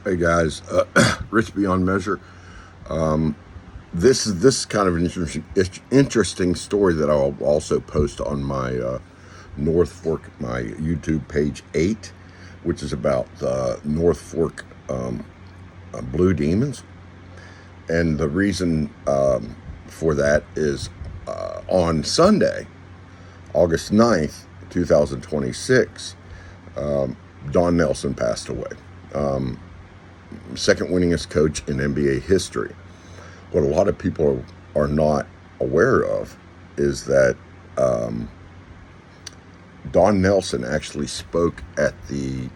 Hey guys, Rich Beyond Measure. This is kind of an interesting story that I'll also post on my Northfork, my YouTube page 8, which is about the Northfork Blue Demons. And the reason for that is on Sunday, August 9th, 2026, Don Nelson passed away. Second winningest coach in NBA history. What a lot of people are not aware of is that Don Nelson actually spoke at the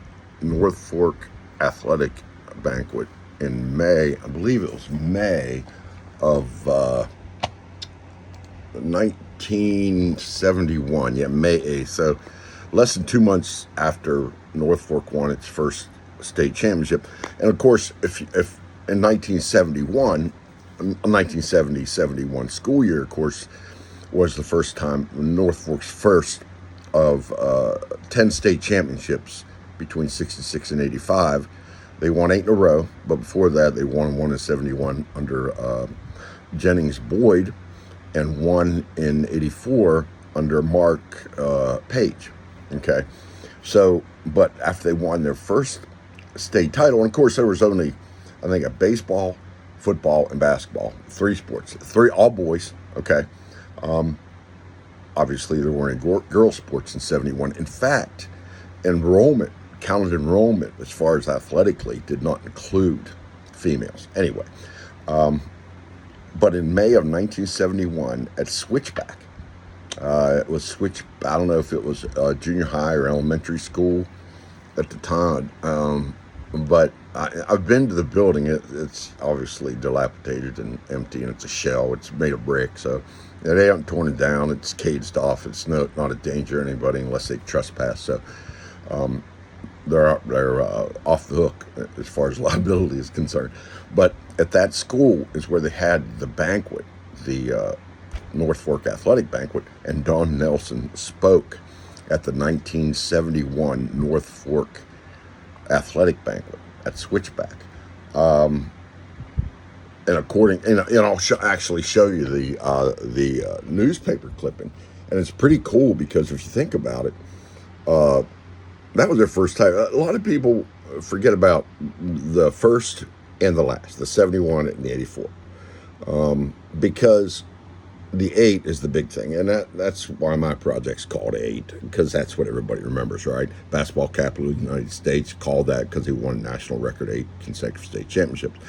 Northfork Athletic Banquet in May. I believe it was May of 1971. Yeah, May 8th. So less than 2 months after Northfork won its first state championship. And of course, if in 1970-71 school year, of course, was the first time Northfork's first of 10 state championships between 66 and 85. They won 8 in a row, but before that they won 1 in 71 under Jennings Boyd, and 1 in 84 under Mark Page. Okay, so but after they won their first state title, and of course there was only, I think, a baseball, football, and basketball, 3 sports, 3 all boys. Okay, obviously there weren't any girl sports in 71. In fact, counted enrollment as far as athletically did not include females. Anyway, but in May of 1971 at Switchback, it was I don't know if it was junior high or elementary school at the time, but I've been to the building. It's obviously dilapidated and empty, and it's a shell. It's made of brick, so they haven't torn it down. It's caged off. It's not a danger to anybody unless they trespass. So they're off the hook as far as liability is concerned. But at that school is where they had the banquet, the Northfork Athletic Banquet, and Don Nelson spoke at the 1971 Northfork Athletic Banquet at Switchback. And I'll actually show you the newspaper clipping, and it's pretty cool because if you think about it, that was their first time. A lot of people forget about the first and the last, the 71 and the 84, because the 8 is the big thing, and that's why my project's called 8, because that's what everybody remembers, right? Basketball capital of the United States, called that because he won a national record 8 consecutive state championships.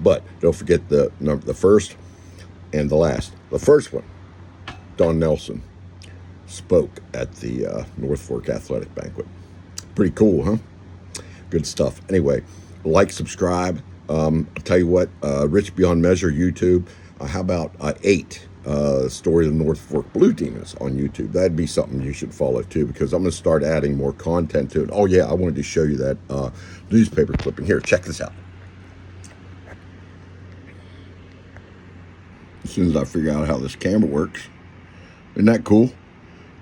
But don't forget the first and the last. The first one, Don Nelson spoke at the Northfork Athletic Banquet. Pretty cool, huh? Good stuff. Anyway, like, subscribe. I'll tell you what, Rich Beyond Measure, YouTube. How about 8? Story of the Northfork Blue Demons on YouTube. That'd be something you should follow too, because I'm going to start adding more content to it. Oh yeah, I wanted to show you that newspaper clipping. Here, check this out. As soon as I figure out how this camera works. Isn't that cool?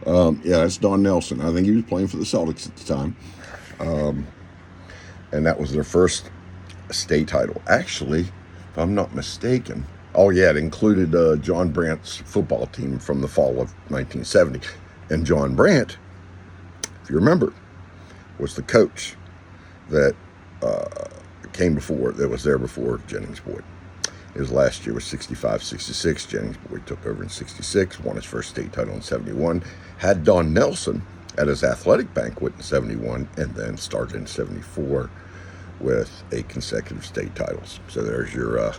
Yeah, that's Don Nelson. I think he was playing for the Celtics at the time. And that was their first state title. Actually, if I'm not mistaken, oh yeah, it included John Brandt's football team from the fall of 1970. And John Brandt, if you remember, was the coach that was there before Jennings Boyd. His last year was 65-66. Jennings Boyd took over in 66, won his first state title in 71, had Don Nelson at his athletic banquet in 71, and then started in 74 with 8 consecutive state titles. So there's your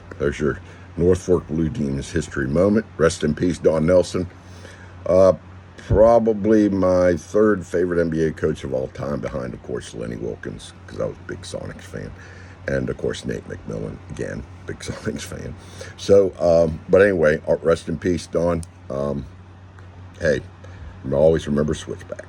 Northfork Blue Demons history moment. Rest in peace, Don Nelson. Probably my 3rd favorite NBA coach of all time, behind, of course, Lenny Wilkens, because I was a big Sonics fan. And, of course, Nate McMillan, again, big Sonics fan. So, but anyway, rest in peace, Don. Hey, always remember Switchback.